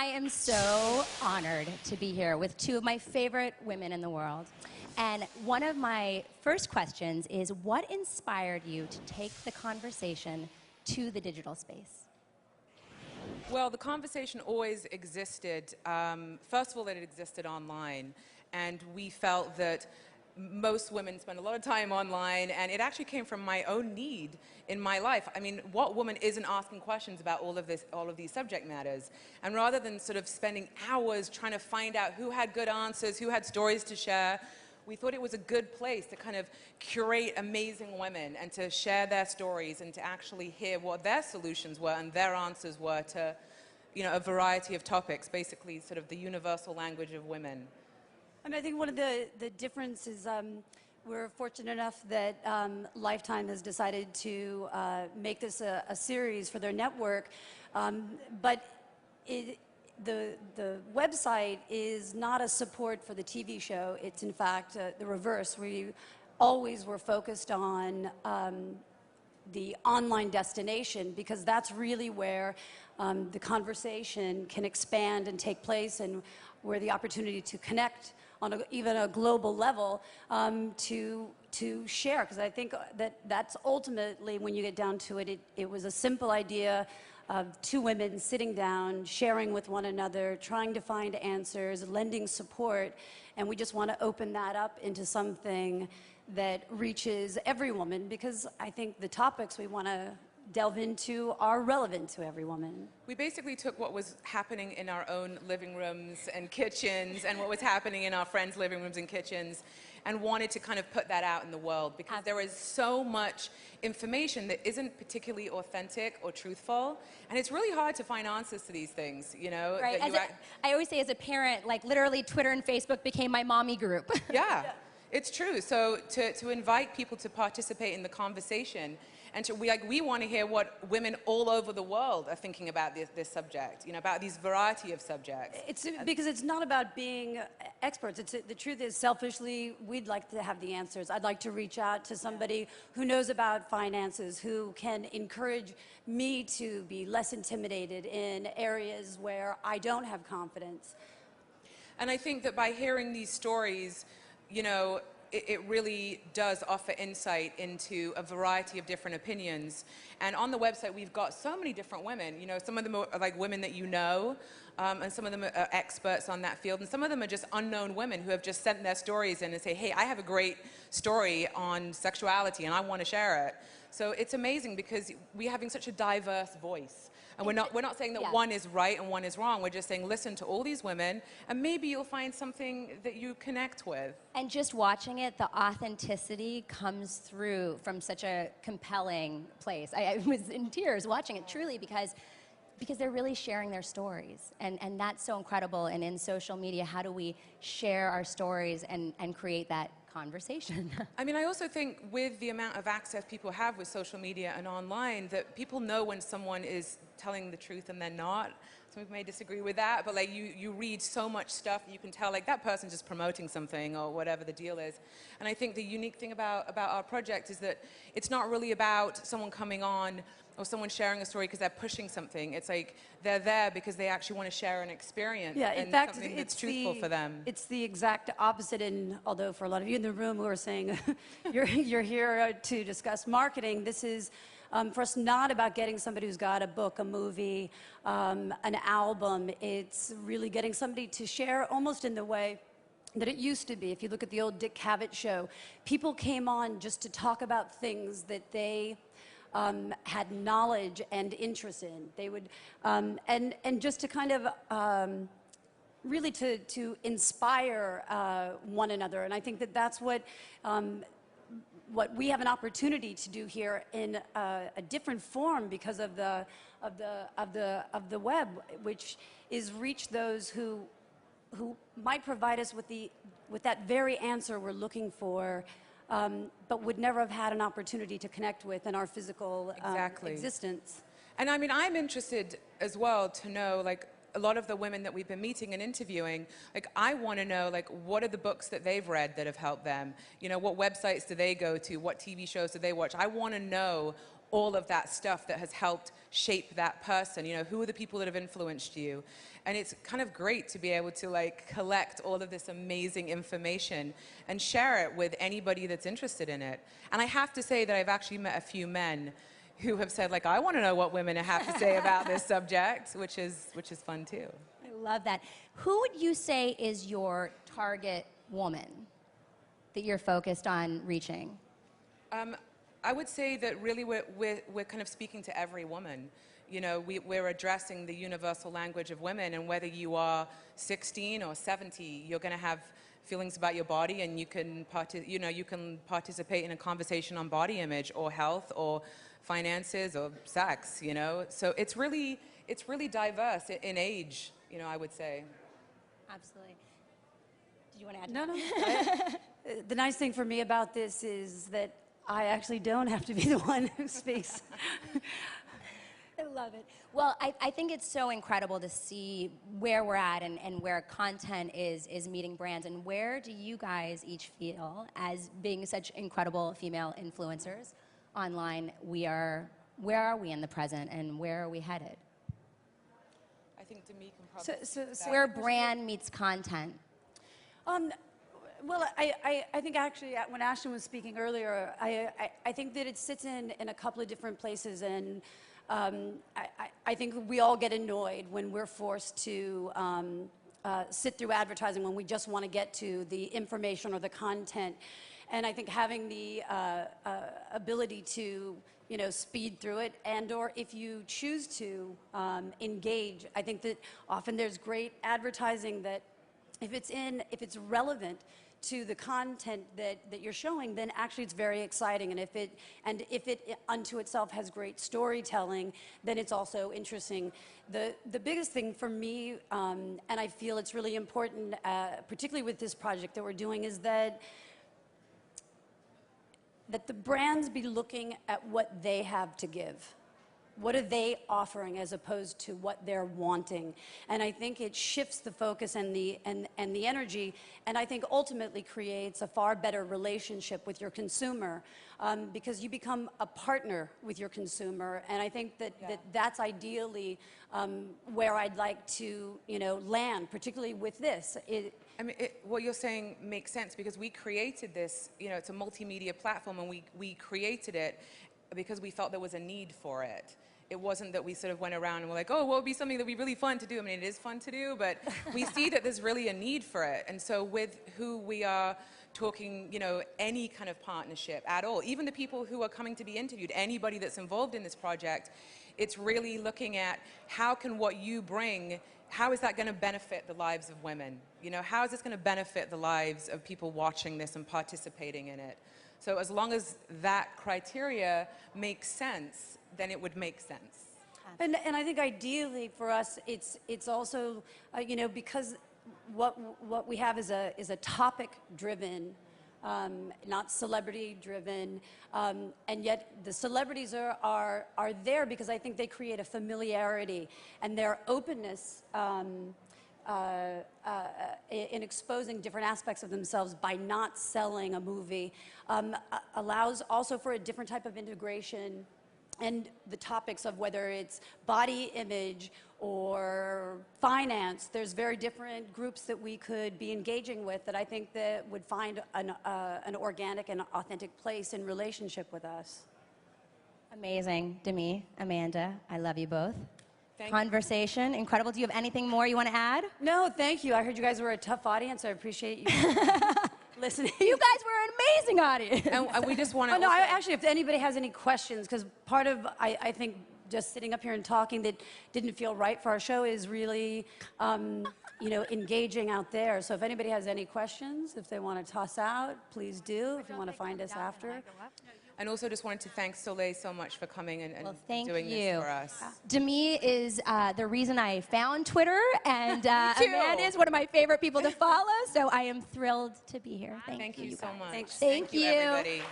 I am so honored to be here with two of my favorite women in the world. And one of my first questions is, what inspired you to take the conversation to the digital space? Well, the conversation always existed. First of all, that it existed online. And we felt that most women spend a lot of time online, and it actually came from my own need in my life. I mean, what woman isn't asking questions about all of these subject matters? And rather than sort of spending hours trying to find out who had good answers, who had stories to share, we thought it was a good place to kind of curate amazing women and to share their stories and to actually hear what their solutions were and their answers were to, you know, a variety of topics, basically sort of the universal language of women. I mean, I think one of the differences, we're fortunate enough that Lifetime has decided to make this a series for their network, but the website is not a support for the TV show. It's in fact the reverse. We always were focused on the online destination, because that's really where the conversation can expand and take place, and where the opportunity to connect on even a global level to share. Because I think that's ultimately, when you get down to it, it was a simple idea of two women sitting down, sharing with one another, trying to find answers, lending support, and we just want to open that up into something that reaches every woman, because I think the topics we want to delve into are relevant to every woman. We basically took what was happening in our own living rooms and kitchens and what was happening in our friends' living rooms and kitchens, and wanted to kind of put that out in the world, because there is so much information that isn't particularly authentic or truthful, and it's really hard to find answers to these things, you know? Right. I always say, as a parent, like literally Twitter and Facebook became my mommy group. Yeah, it's true. So to invite people to participate in the conversation, and we want to hear what women all over the world are thinking about this subject, you know, about these variety of subjects. It's because it's not about being experts. The truth is, selfishly, we'd like to have the answers. I'd like to reach out to somebody who knows about finances, who can encourage me to be less intimidated in areas where I don't have confidence. And I think that by hearing these stories, you know, it really does offer insight into a variety of different opinions. And on the website, we've got so many different women. You know, some of them are like women that you know, and some of them are experts on that field, and some of them are just unknown women who have just sent their stories in and say, hey, I have a great story on sexuality and I want to share it. So it's amazing, because we're having such a diverse voice. And we're not saying that one is right and one is wrong. We're just saying, listen to all these women, and maybe you'll find something that you connect with. And just watching it, the authenticity comes through from such a compelling place. I was in tears watching it, truly, because they're really sharing their stories. And that's so incredible. And in social media, how do we share our stories and create that conversation? I mean, I also think with the amount of access people have with social media and online, that people know when someone is telling the truth and they're not. Some people may disagree with that, but like you read so much stuff, you can tell like that person's just promoting something or whatever the deal is. And I think the unique thing about our project is that it's not really about someone coming on or someone sharing a story because they're pushing something. It's like they're there because they actually want to share an experience, yeah, in and fact, something that's truthful for them. It's the exact opposite. And although for a lot of you in the room who are saying you're here to discuss marketing, this is for us not about getting somebody who's got a book, a movie, an album. It's really getting somebody to share almost in the way that it used to be. If you look at the old Dick Cavett show, people came on just to talk about things that they had knowledge and interest in. They would, and just to kind of really to inspire one another. And I think that that's what we have an opportunity to do here in a different form because of the web, which is reach those who might provide us with that very answer we're looking for, but would never have had an opportunity to connect with in our physical existence. And I mean, I'm interested as well to know, like, a lot of the women that we've been meeting and interviewing, like, I want to know, like, what are the books that they've read that have helped them? You know, what websites do they go to? What TV shows do they watch? I want to know all of that stuff that has helped shape that person. You know, who are the people that have influenced you? And it's kind of great to be able to like collect all of this amazing information and share it with anybody that's interested in it. And I have to say that I've actually met a few men who have said, like, I want to know what women have to say about this subject, which is fun too. I love that. Who would you say is your target woman that you're focused on reaching? I would say that really we're kind of speaking to every woman. You know, we're addressing the universal language of women, and whether you are 16 or 70, you're going to have feelings about your body, and you can participate in a conversation on body image or health or finances or sex, you know. So it's really diverse in age, you know, I would say. Absolutely. Did you want to add? No. The nice thing for me about this is that I actually don't have to be the one who speaks. I love it. Well, I think it's so incredible to see where we're at and where content is meeting brands. And where do you guys each feel, as being such incredible female influencers online, where are we in the present and where are we headed? I think Demi can probably So where brand meets content. Well, I think actually when Ashton was speaking earlier, I think that it sits in a couple of different places, and I think we all get annoyed when we're forced to sit through advertising when we just want to get to the information or the content. And I think having the ability to, you know, speed through it, and or if you choose to engage, I think that often there's great advertising that if it's relevant to the content that you're showing, then actually it's very exciting. And if it unto itself has great storytelling, then it's also interesting. The biggest thing for me, and I feel it's really important, particularly with this project that we're doing, is that the brands be looking at what they have to give. What are they offering as opposed to what they're wanting? And I think it shifts the focus and the energy, and I think ultimately creates a far better relationship with your consumer, because you become a partner with your consumer. And I think that's ideally where I'd like to, you know, land, particularly with this. I mean, what you're saying makes sense, because we created this, you know, it's a multimedia platform, and we created it because we felt there was a need for it. It wasn't that we sort of went around and were like, oh, what would be something that would be really fun to do? I mean, it is fun to do, but we see that there's really a need for it. And so with who we are talking, you know, any kind of partnership at all, even the people who are coming to be interviewed, anybody that's involved in this project, it's really looking at how can what you bring, how is that going to benefit the lives of women? You know, how is this going to benefit the lives of people watching this and participating in it? So as long as that criteria makes sense, then it would make sense. And I think ideally for us, it's also, you know, because what we have is a topic-driven, not celebrity-driven, and yet the celebrities are there because I think they create a familiarity, and their openness in exposing different aspects of themselves by not selling a movie allows also for a different type of integration. And the topics of whether it's body image or finance, there's very different groups that we could be engaging with that I think that would find an organic and authentic place in relationship with us. Amazing. Demi, Amanda, I love you both. Thank Conversation, incredible. Do you have anything more you want to add? No, thank you. I heard you guys were a tough audience. I appreciate you listening. You guys were an amazing audience. And we just want to. Oh, no, actually, if anybody has any questions, because part of, I think, just sitting up here and talking that didn't feel right for our show is really, you know, engaging out there. So if anybody has any questions, if they want to toss out, please do. If you want to find us after. And also just wanted to thank Soleil so much for coming and doing you. this for us. Demi is the reason I found Twitter, and Amanda is one of my favorite people to follow, so I am thrilled to be here. Thank Thank you so much. Thanks. Thank you. Everybody.